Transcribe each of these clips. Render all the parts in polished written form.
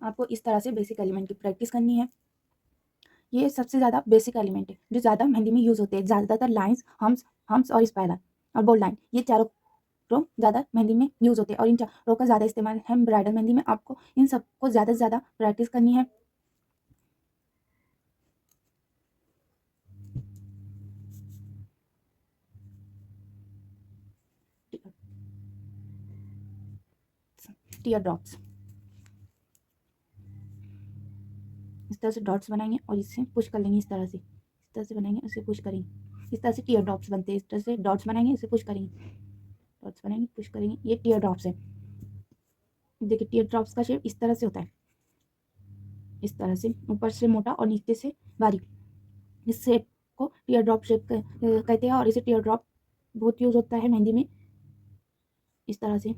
आपको इस तरह से बेसिक एलिमेंट की प्रैक्टिस करनी है। ये सबसे ज़्यादा बेसिक एलिमेंट है जो ज़्यादा मेहंदी में यूज़ होते हैं। ज़्यादातर लाइंस, हम्स और स्पाइरल और बोल्ड लाइन, ये चारों रो ज़्यादा मेहंदी में यूज़ होते हैं और इन चारों का ज़्यादा इस्तेमाल है ब्राइडल मेहंदी में। आपको इन सबको ज़्यादा से ज़्यादा प्रैक्टिस करनी है। टीयर ड्रॉप्स, इस तरह से डॉट्स बनाएंगे और इससे पुश कर लेंगे। इस तरह से बनाएंगे, इसे पुश करेंगे। इस तरह से टीयर ड्रॉप्स बनते हैं। इस तरह से डॉट्स बनाएंगे, इसे पुश करेंगे, डॉट्स बनाएंगे, पुश करेंगे। ये टीयर ड्रॉप्स है। देखिए टीयर ड्रॉप्स का शेप इस तरह से होता है, इस तरह से ऊपर से मोटा और नीचे से बारीक। इस शेप को टीयर ड्रॉप शेप कहते हैं और इसे टीयर ड्रॉप बहुत यूज होता है मेहंदी में। इस तरह से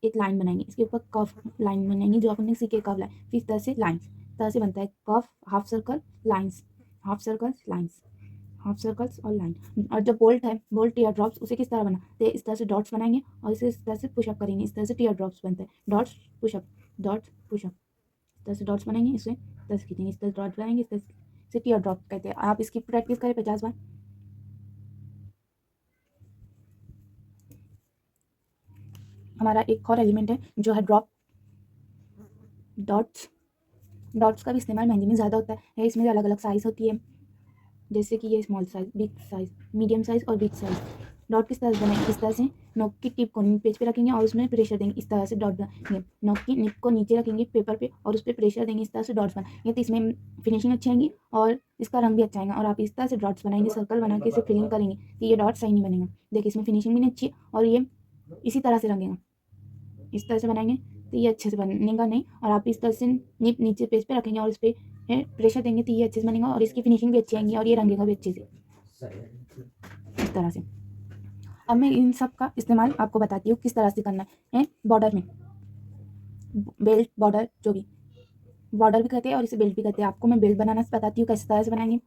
एक लाइन बनाएंगे, इसके ऊपर कफ लाइन बनाएंगे जो आपने सीखे, कफ लाइन। फिर इस तरह से लाइन्स, इस तरह से बनता है कफ, half circle, lines, half circles, lines, half circles और लाइन। और जो बोल्ट है, बोल्ट टीयर ड्रॉप्स, उसे किस तरह बनाते हैं? इस तरह से डॉट्स बनाएंगे और इसे इस तरह से पुशअप करेंगे। इस तरह से टीयर ड्रॉप्स बनते हैं, डॉट्स पुशअप, डॉट्स पुशअप। इस तरह से डॉट्स बनाएंगे, इसे इस तरह से खींचेंगे, इस तरह से डॉट्स बनाएंगे, इस तरह से टीयर ड्रॉप कहते हैं। आप इसकी प्रैक्टिस करें 50 बार। हमारा एक और एलिमेंट है जो है ड्रॉप, डॉट्स। डॉट्स का भी इस्तेमाल मेहंदी में ज़्यादा होता है। इसमें अलग अलग साइज़ होती है, जैसे कि ये small size, big size, medium size और बिग साइज। डॉट किस तरह से बनाएंगे? इस तरह से नोक की टिप को पेज पे रखेंगे और उसमें प्रेशर देंगे। इस तरह से डॉट बनाएंगे, नोक की टिप को नीचे रखेंगे पेपर पे और उस पर प्रेशर देंगे। इस तरह से डॉट्स बनाएंगे तो इसमें फिनिशिंग अच्छी आएगी और इसका रंग भी अच्छा आएगा। और आप इस तरह से डॉट्स बनाएंगे, सर्कल बना के इसे फिलिंग करेंगे तो ये डॉट सही नहीं बनेगा। देखिए इसमें फिनिशिंग भी नहीं अच्छी और ये इसी तरह से रंगेगा। इस तरह से बनाएंगे तो ये अच्छे से बनेगा नहीं। और आप इस तरह से निप नीचे पेज पे रखेंगे और इस पर प्रेशर देंगे तो ये अच्छे से बनेगा और इसकी फिनिशिंग भी अच्छी आएगी और ये रंगेगा भी अच्छे से, इस तरह से। अब मैं इन सब का इस्तेमाल आपको बताती हूँ किस तरह से करना है। बॉर्डर में, बेल्ट, बॉर्डर, जो भी बॉर्डर भी कहते हैं और इसे बेल्ट भी कहते हैं। आपको मैं बेल्ट बनाना बताती हूँ किस तरह से बनाएंगे।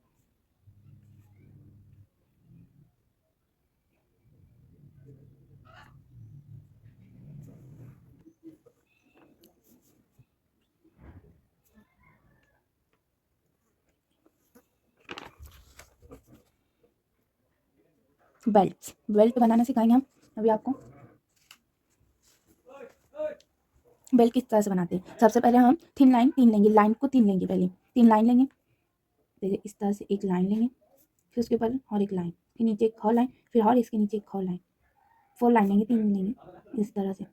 बेल्ट बनाना सिखाएंगे हम अभी आपको। बेल्ट किस तरह से बनाते हैं? सबसे पहले हम थिन लाइन 3 लेंगे, लाइन को 3 लेंगे, पहले 3 लाइन लेंगे। देखिए इस तरह से एक लाइन लेंगे, फिर उसके ऊपर और एक लाइन, फिर नीचे एक और लाइन, फिर और इसके नीचे एक और लाइन। 4 लाइन लेंगे, 3 लेंगे, इस तरह से।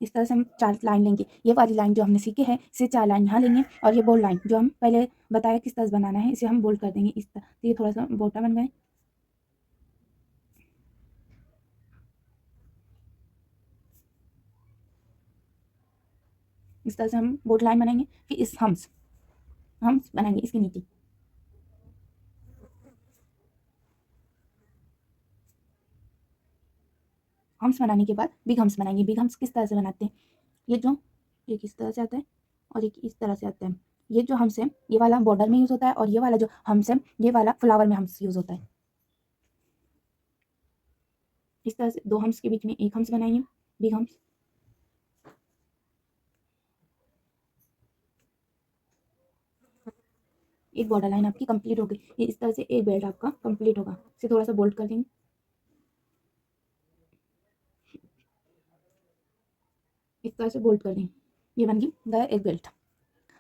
इस तरह से हम 4 लाइन लेंगे। ये वाली लाइन जो हमने सीखे हैं इसे 4 लाइन यहाँ लेंगे और ये बोल्ड लाइन जो हम पहले बताया किस तरह से बनाना है, इसे हम बोल्ड कर देंगे इस तरह। तो ये थोड़ा सा बोटा बन गए। इस तरह से हम बोल्ड लाइन बनाएंगे। फिर इस हम्स बनाएंगे इसके नीचे। हम्स बनाने के बाद बिग हम्स बनाएंगे। बिग हम्स किस तरह से बनाते हैं? ये जो एक इस तरह से आता है और एक इस तरह से आता है। ये जो हम्स है ये वाला बॉर्डर में यूज़ होता है और ये वाला जो हम्स है ये वाला फ्लावर में हम्स यूज़ होता है। इस तरह से 2 हम्स के बीच में एक हम्स बनाएंगे, बिग हम्स। एक बॉर्डर लाइन आपकी कंप्लीट हो गई। ये इस तरह से एक बेल्ट आपका कंप्लीट होगा। इसे थोड़ा सा बोल्ड कर देंगे, इस तरह से बोल्ड कर देंगे। ये बन गया एक बेल्ट।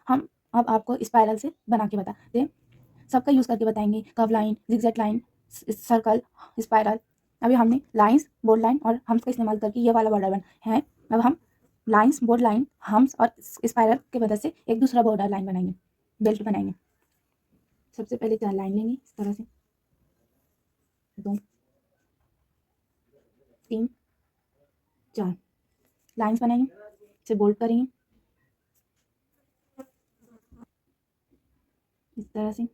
हम अब आपको स्पाइरल से बना के बताते हैं, सबका यूज़ करके बताएंगे। Curve line, zigzag line, circle, spiral. अभी हमने लाइंस, बोल्ड लाइन और हम्स का इस्तेमाल करके ये वाला बॉर्डर बना है। अब हम लाइंस, बोल्ड लाइन, हम्स और स्पाइरल के मदद से एक दूसरा बॉर्डर लाइन बनाएंगे, बेल्ट बनाएंगे। सबसे पहले 4 लाइन लेंगे, इस तरह से 2, 3, 4 लाइंस बनाएंगे, इसे बोल्ड करेंगे इस तरह से।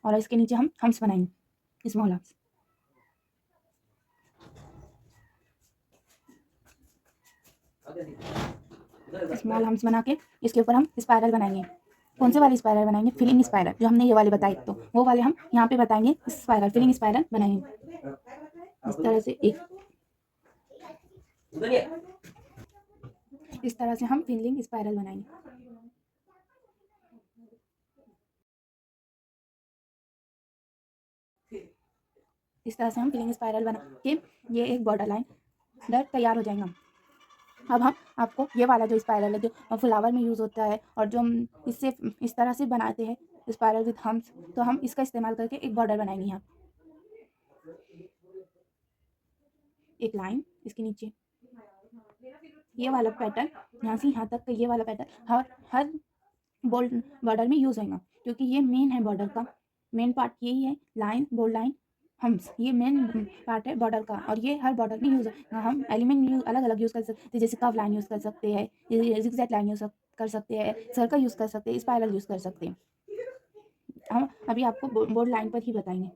और इसके नीचे हम हम्स बनाएंगे, स्मॉल हम्स। स्मॉल हम्स बना के इसके ऊपर हम स्पाइरल बनाएंगे। कौन से वाली स्पाइरल बनाएंगे? फिलिंग स्पाइरल, जो हमने ये वाले बताए तो वो वाले हम यहाँ पे बताएंगे। स्पाइरल, फिलिंग स्पाइरल बनाएंगे इस तरह से एक। इस तरह से हम फिलिंग स्पाइरल बनाएंगे। इस तरह से हम फिलिंग स्पाइरल बना के ये एक बॉर्डर लाइन तैयार हो जाएगा। अब हम आपको ये वाला जो स्पाइरल है जो फ्लावर में यूज़ होता है और जो हम इससे इस तरह से बनाते हैं स्पाइरल विथ हम्स, तो हम इसका इस्तेमाल करके एक बॉर्डर बनाएंगे। यहाँ एक लाइन इसके नीचे, ये वाला पैटर्न यहाँ से यहाँ तक का ये वाला पैटर्न हर बोल्ड बॉर्डर में यूज़ होगा, क्योंकि ये मेन है बॉर्डर का। मेन पार्ट यही है, लाइन बोल्ड लाइन हम्स, ये मेन पार्ट है बॉर्डर का और ये हर बॉर्डर में यूज़ है। हम एलिमेंट यूज अलग अलग यूज़ कर सकते हैं, जैसे कर्व लाइन यूज़ कर सकते हैं, जिगजैग लाइन यूज़ कर सकते हैं, सर्कल यूज़ कर सकते हैं, स्पाइरल यूज़ कर सकते हैं। हम अभी आपको बोर्ड लाइन पर ही बताएंगे।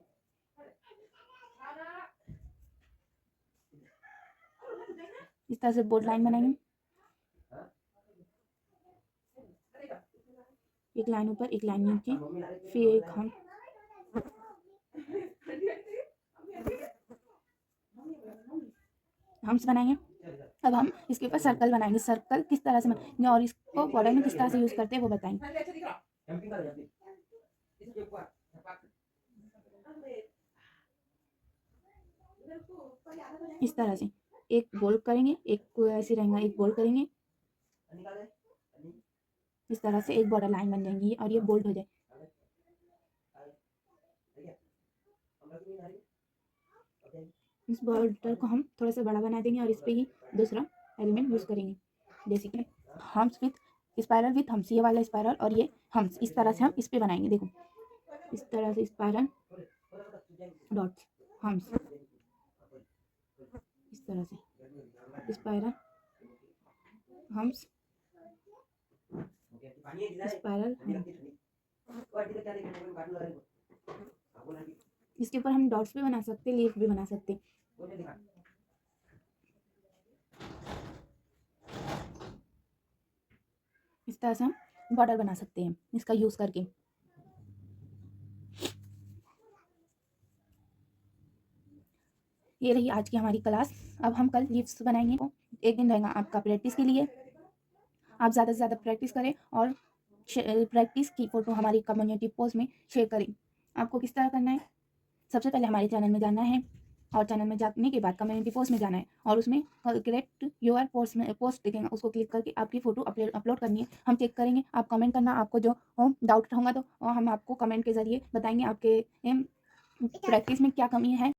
इस तरह से बोर्ड लाइन बनाएंगे, एक लाइन ऊपर एक लाइन नीचे, फिर एक हम हम्स बनाएंगे। अब हम इसके ऊपर सर्कल बनाएंगे। सर्कल किस तरह से बनाएंगे और इसको बॉर्डर में किस तरह से यूज़ करते हैं वो बताएंगे। इस तरह से एक बोल्ड करेंगे, एक ऐसे रहेगा, एक बोल्ड करेंगे, इस तरह से एक बॉर्डर लाइन बन जाएंगी और ये बोल्ड हो जाए। इस बॉर्डर को हम थोड़ा सा बड़ा बना देंगे और इस पे ही दूसरा एलिमेंट यूज़ करेंगे, जैसे कि hums with spiral with hums, ये वाला स्पाइरल और ये हम्स, इस तरह से हम इस पे बनाएंगे। देखो इस तरह से स्पाइरल डॉट्स हम्स, इस तरह से स्पाइरल हम्स स्पाइरल इसके ऊपर हम डॉट्स भी बना सकते हैं, लीफ भी बना सकते हैं। इस तरह से हम बॉर्डर बना सकते हैं इसका यूज़ करके। ये रही आज की हमारी क्लास। अब हम कल लीव्स बनाएंगे। एक दिन रहेगा आपका प्रैक्टिस के लिए। आप ज़्यादा से ज़्यादा प्रैक्टिस करें और प्रैक्टिस की फ़ोटो हमारी कम्युनिटी पोस्ट में शेयर करें। आपको किस तरह करना है, सबसे पहले हमारे चैनल में जाना है और चैनल में जाने के बाद कम्युनिटी पोस्ट में जाना है और उसमें करेक्ट योर पोस्ट में पोस्ट दिखेगा, उसको क्लिक करके आपकी फ़ोटो अपलोड करनी है। हम चेक करेंगे, आप कमेंट करना, आपको जो डाउट होगा तो हम आपको कमेंट के ज़रिए बताएंगे आपके प्रैक्टिस में क्या कमी है।